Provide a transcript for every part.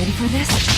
ready for this?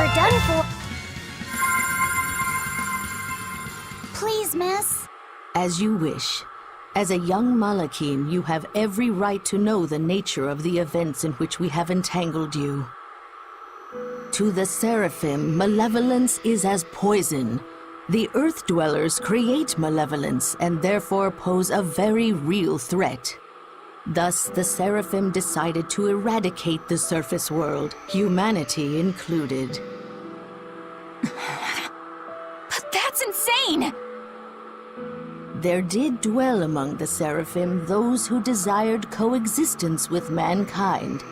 We're done for. Please, miss. As you wish. As a young Malachim, you have every right to know the nature of the events in which we have entangled you. To the Seraphim, malevolence is as poison. The Earth Dwellers create malevolence and therefore pose a very real threat. Thus, the Seraphim decided to eradicate the surface world, humanity included. But that's insane! There did dwell among the Seraphim those who desired coexistence with mankind.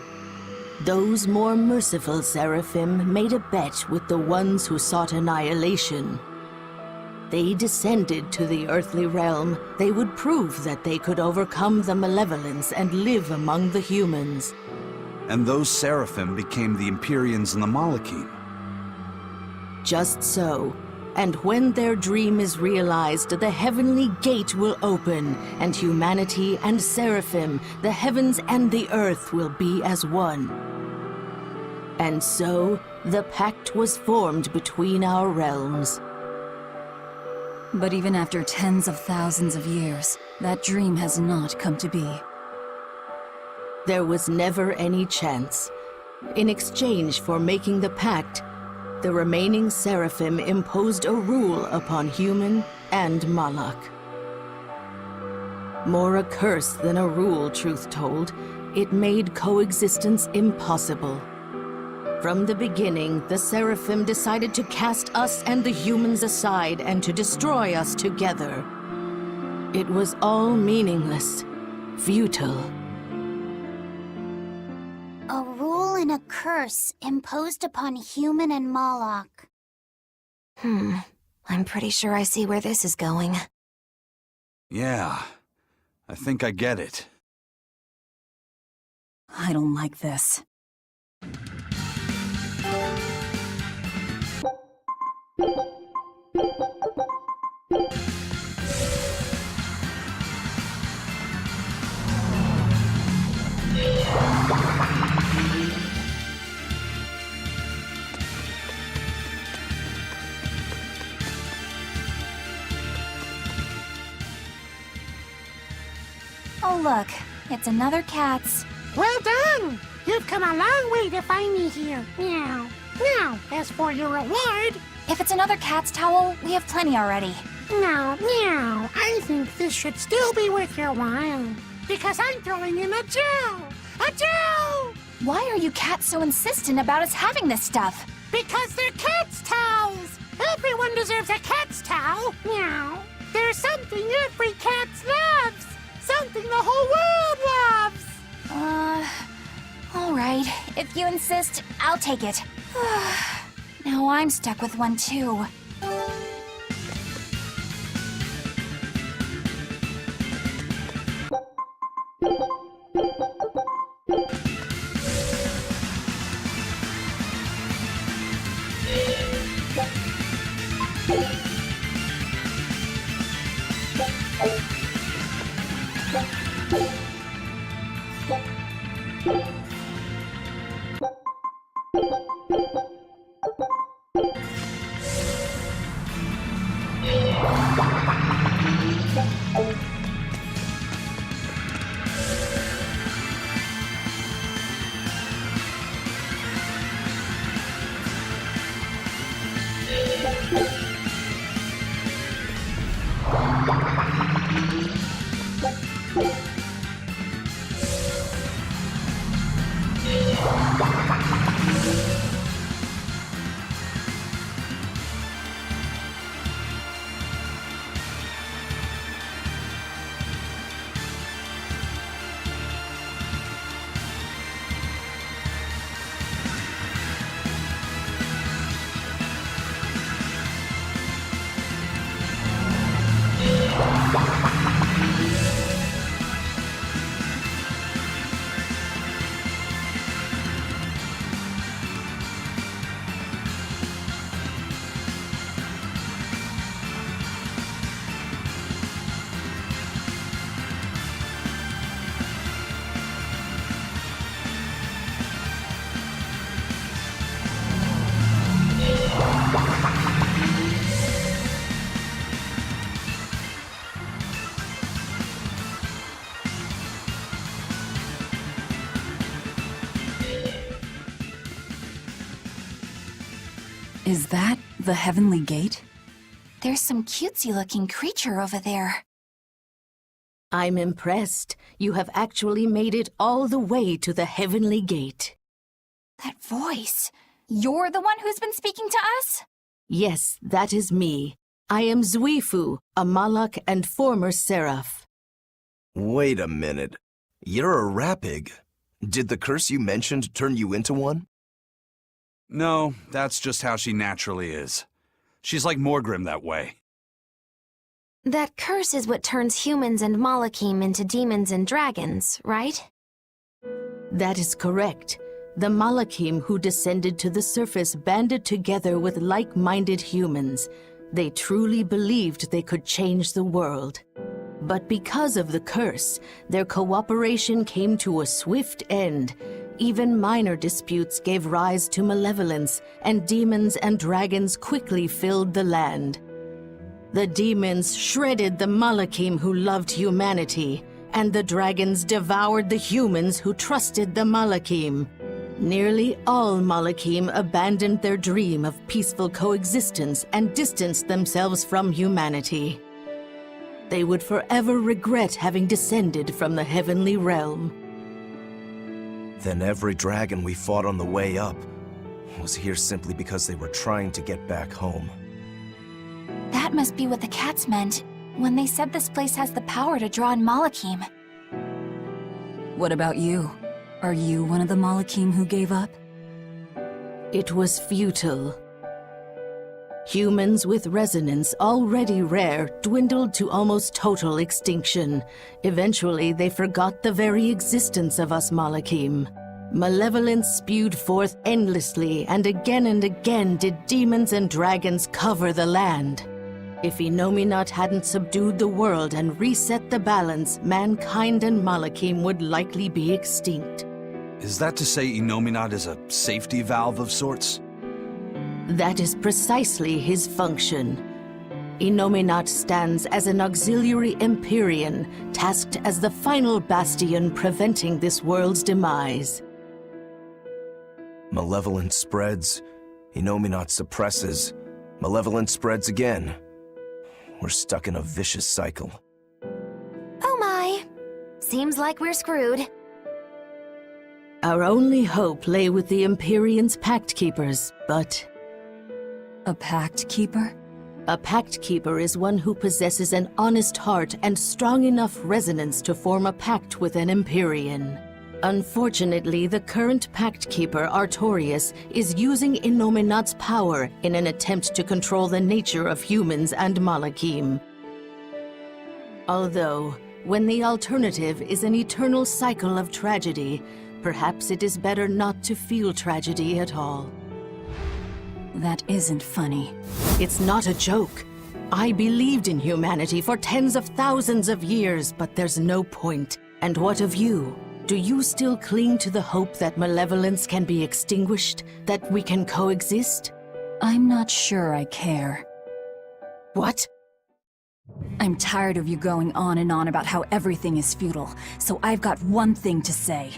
Those more merciful Seraphim made a bet with the ones who sought annihilation. They descended to the earthly realm. They would prove that they could overcome the malevolence and live among the humans. And those Seraphim became the Empyreans and the Malachim. Just so. And when their dream is realized, the heavenly gate will open, and humanity and Seraphim, the heavens and the earth, will be as one. And so, the pact was formed between our realms. But even after tens of thousands of years, that dream has not come to be. There was never any chance. In exchange for making the pact, the remaining Seraphim imposed a rule upon human and Malak. More a curse than a rule, truth told, it made coexistence impossible. From the beginning, the Seraphim decided to cast us and the humans aside and to destroy us together. It was all meaningless, futile. A rule and a curse imposed upon human and Moloch. I'm pretty sure I see where this is going. Yeah, I think I get it. I don't like this. Oh look, it's another cat's. Well done! You've come a long way to find me here. Meow. Now, as for your reward... If it's another cat's towel, we have plenty already. No, meow. I think this should still be worth your while. Because I'm throwing in a gel! A gel! Why are you cats so insistent about us having this stuff? Because they're cat's towels! Everyone deserves a cat's towel! Meow. There's something every cat loves! Something the whole world loves! All right. If you insist, I'll take it. Now I'm stuck with one too. Is that the Heavenly Gate? There's some cutesy-looking creature over there. I'm impressed. You have actually made it all the way to the Heavenly Gate. That voice. You're the one who's been speaking to us? Yes, that is me. I am Zuifu, a Malak and former Seraph. Wait a minute. You're a rapig. Did the curse you mentioned turn you into one? No, that's just how she naturally is. She's like Morgrim that way. That curse is what turns humans and Malakim into demons and dragons, right? That is correct. The Malakim who descended to the surface banded together with like-minded humans. They truly believed they could change the world. But because of the curse, their cooperation came to a swift end. Even minor disputes gave rise to malevolence, and demons and dragons quickly filled the land. The demons shredded the Malakim who loved humanity, and the dragons devoured the humans who trusted the Malakim. Nearly all Malakim abandoned their dream of peaceful coexistence and distanced themselves from humanity. They would forever regret having descended from the heavenly realm. Then every dragon we fought on the way up was here simply because they were trying to get back home. That must be what the cats meant when they said this place has the power to draw in Malakim. What about you? Are you one of the Malakim who gave up? It was futile. Humans with resonance, already rare, dwindled to almost total extinction. Eventually, they forgot the very existence of us Malakim. Malevolence spewed forth endlessly, and again did demons and dragons cover the land. If Innominat hadn't subdued the world and reset the balance, mankind and Malakim would likely be extinct. Is that to say Innominat is a safety valve of sorts? That is precisely his function. Innominat stands as an auxiliary Empyrean, tasked as the final bastion preventing this world's demise. Malevolence spreads, Innominat suppresses, malevolence spreads again. We're stuck in a vicious cycle. Oh my. Seems like we're screwed. Our only hope lay with the Empyrean's Pact Keepers, but... A Pact Keeper? A Pact Keeper is one who possesses an honest heart and strong enough resonance to form a pact with an Empyrean. Unfortunately, the current Pact Keeper, Artorius, is using Innominat's power in an attempt to control the nature of humans and Malakim. Although, when the alternative is an eternal cycle of tragedy, perhaps it is better not to feel tragedy at all. That isn't funny. It's not a joke. I believed in humanity for tens of thousands of years, but there's no point. And what of you? Do you still cling to the hope that malevolence can be extinguished? That we can coexist? I'm not sure I care. What? I'm tired of you going on and on about how everything is futile, so I've got one thing to say.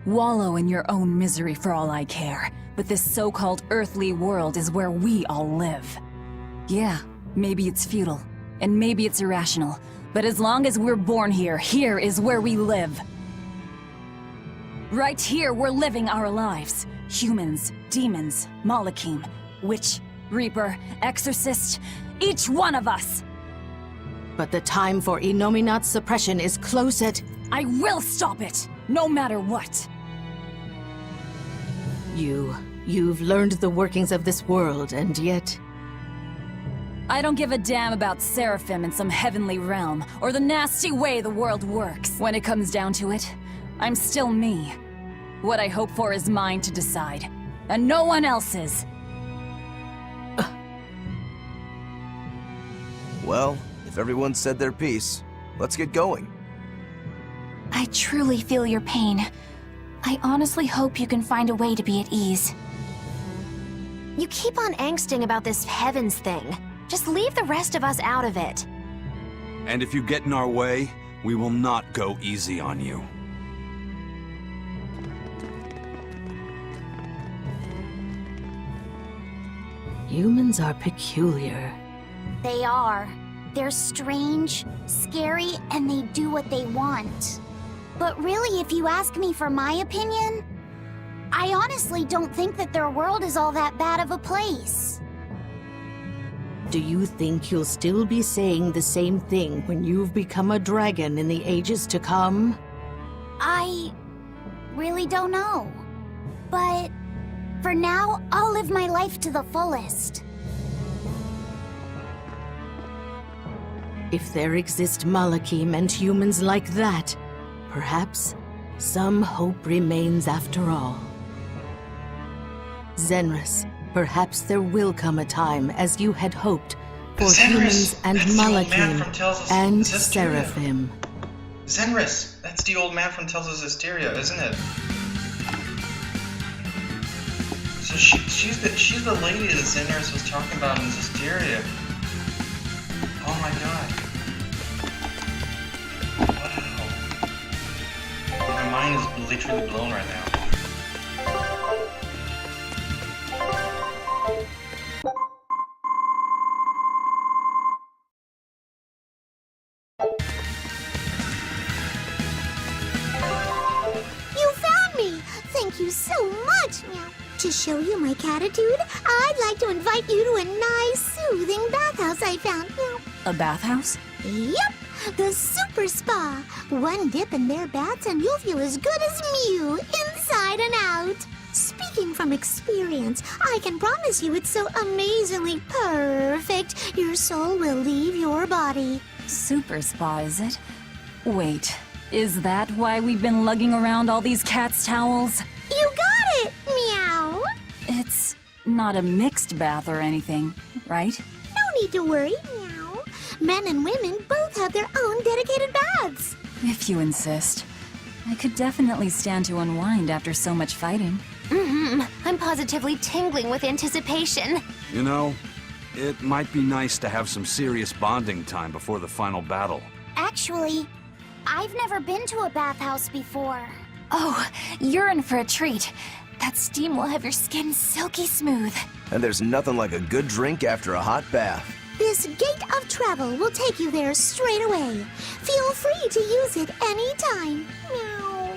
Wallow in your own misery for all I care, but this so-called earthly world is where we all live. Yeah, maybe it's futile, and maybe it's irrational, but as long as we're born here, here is where we live. Right here, we're living our lives. Humans, demons, Malakim, witch, reaper, exorcist, each one of us! But the time for Innominat's suppression is close at... I will stop it, no matter what! You've learned the workings of this world, and yet... I don't give a damn about Seraphim in some heavenly realm, or the nasty way the world works. When it comes down to it, I'm still me. What I hope for is mine to decide, and no one else's. Well, if everyone said their piece, let's get going. I truly feel your pain. I honestly hope you can find a way to be at ease. You keep on angsting about this heavens thing. Just leave the rest of us out of it. And if you get in our way, we will not go easy on you. Humans are peculiar. They are. They're strange, scary, and they do what they want. But really, if you ask me for my opinion, I honestly don't think that their world is all that bad of a place. Do you think you'll still be saying the same thing when you've become a dragon in the ages to come? I really don't know. But for now, I'll live my life to the fullest. If there exist Malakim and humans like that, perhaps some hope remains after all. Zenris, perhaps there will come a time, as you had hoped, for Zenris! humans and That's the old man Malakim from Tales of and Zestiria. Seraphim. Zenris! That's the old man from Tales of Zestiria, isn't it? So she's the lady that Zenris was talking about in Zestiria. Oh my god. Wow. My mind is literally blown right now. You found me! Thank you so much, Meow. To show you my catitude, I'd like to invite you to a nice, soothing bathhouse I found, Meow. A bathhouse? Yep, the super spa. One dip in their baths and you'll feel as good as Mew, inside and out. Speaking from experience, I can promise you it's so amazingly perfect, your soul will leave your body. Super spa, is it? Wait, is that why we've been lugging around all these cat's towels? You got it, Meow. It's not a mixed bath or anything, right? No need to worry, Meow. Men and women both have their own dedicated baths. If you insist. I could definitely stand to unwind after so much fighting. I'm positively tingling with anticipation. You know, it might be nice to have some serious bonding time before the final battle. Actually, I've never been to a bathhouse before. Oh, you're in for a treat. That steam will have your skin silky smooth. And there's nothing like a good drink after a hot bath. This gate of travel will take you there straight away. Feel free to use it anytime. Meow.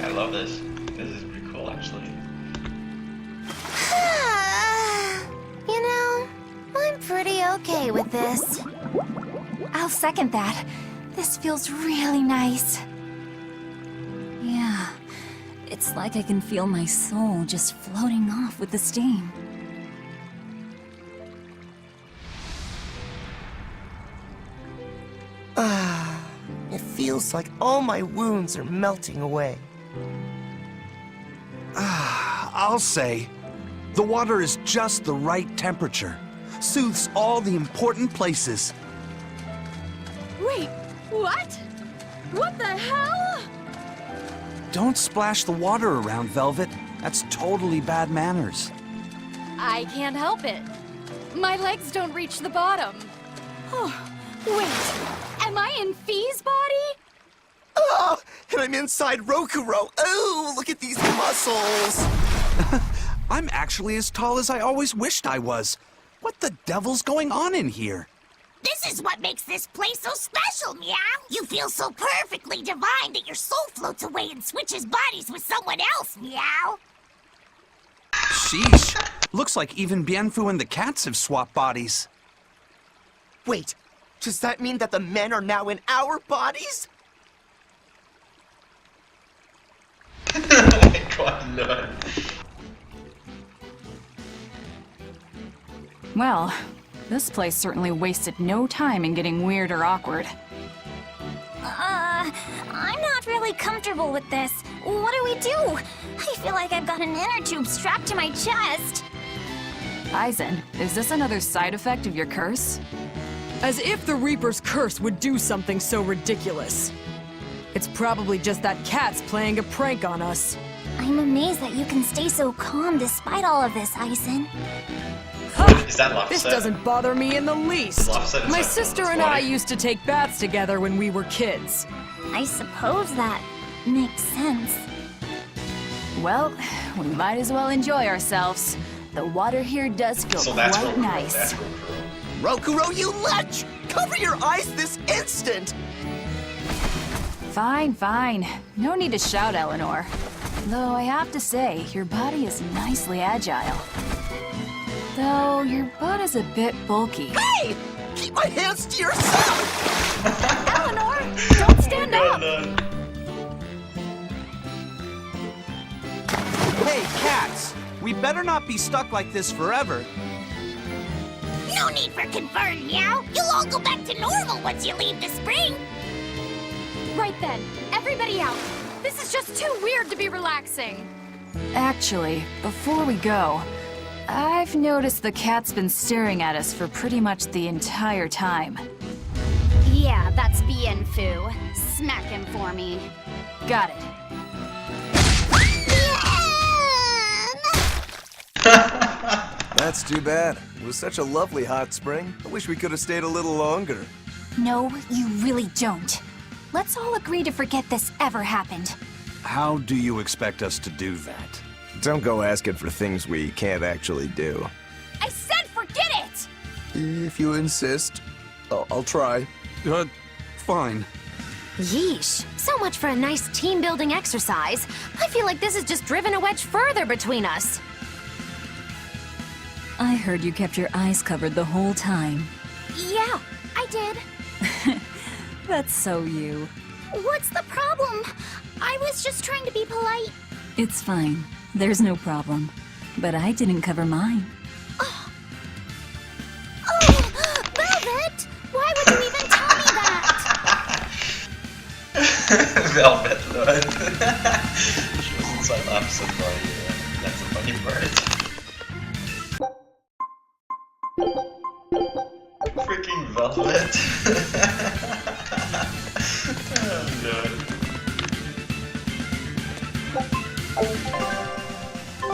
I love this. This is pretty cool, actually. You know, I'm pretty okay with this. I'll second that. This feels really nice. Yeah, it's like I can feel my soul just floating off with the steam. It feels like all my wounds are melting away. I'll say, the water is just the right temperature. Soothes all the important places. Wait, what? What the hell? Don't splash the water around, Velvet. That's totally bad manners. I can't help it. My legs don't reach the bottom. Oh, wait, am I in Fee's body? Oh, and I'm inside Rokuro. Oh, look at these muscles. I'm actually as tall as I always wished I was. What the devil's going on in here? This is what makes this place so special, Meow. You feel so perfectly divine that your soul floats away and switches bodies with someone else, Meow. Sheesh. Looks like even Bienfu and the cats have swapped bodies. Wait, does that mean that the men are now in our bodies? Oh my god, no. Well, this place certainly wasted no time in getting weird or awkward. I'm not really comfortable with this. What do we do? I feel like I've got an inner tube strapped to my chest. Aizen, is this another side effect of your curse? As if the Reaper's curse would do something so ridiculous. It's probably just that cat's playing a prank on us. I'm amazed that you can stay so calm despite all of this, Aizen. Is that Lopset? This doesn't bother me in the least. Lopset is My like sister and 20. I used to take baths together when we were kids. I suppose that makes sense. Well, we might as well enjoy ourselves. The water here does feel So that's quite Rokuro. nice. That's Rokuro. Rokuro, you lech! Cover your eyes this instant! Fine, fine. No need to shout, Eleanor. Though I have to say, your body is nicely agile. Though your butt is a bit bulky. Hey! Keep my hands to yourself! Eleanor, don't stand up! Hey, cats! We better not be stuck like this forever. No need for concern, Meow. You'll all go back to normal once you leave the spring. Right then, everybody out. This is just too weird to be relaxing. Actually, before we go, I've noticed the cat's been staring at us for pretty much the entire time. Yeah, that's Bien Phu. Smack him for me. Got it. That's too bad. It was such a lovely hot spring. I wish we could have stayed a little longer. No, you really don't. Let's all agree to forget this ever happened. How do you expect us to do that? Don't go asking for things we can't actually do. I said forget it! If you insist, I'll try. Fine. Yeesh. So much for a nice team-building exercise. I feel like this has just driven a wedge further between us. I heard you kept your eyes covered the whole time. Yeah, I did. That's so you. What's the problem? I was just trying to be polite. It's fine. There's no problem. But I didn't cover mine. Oh, Velvet! Why would you even tell me that? Velvet Lord. She was inside Lopset body. That's a funny part. Freaking Velvet.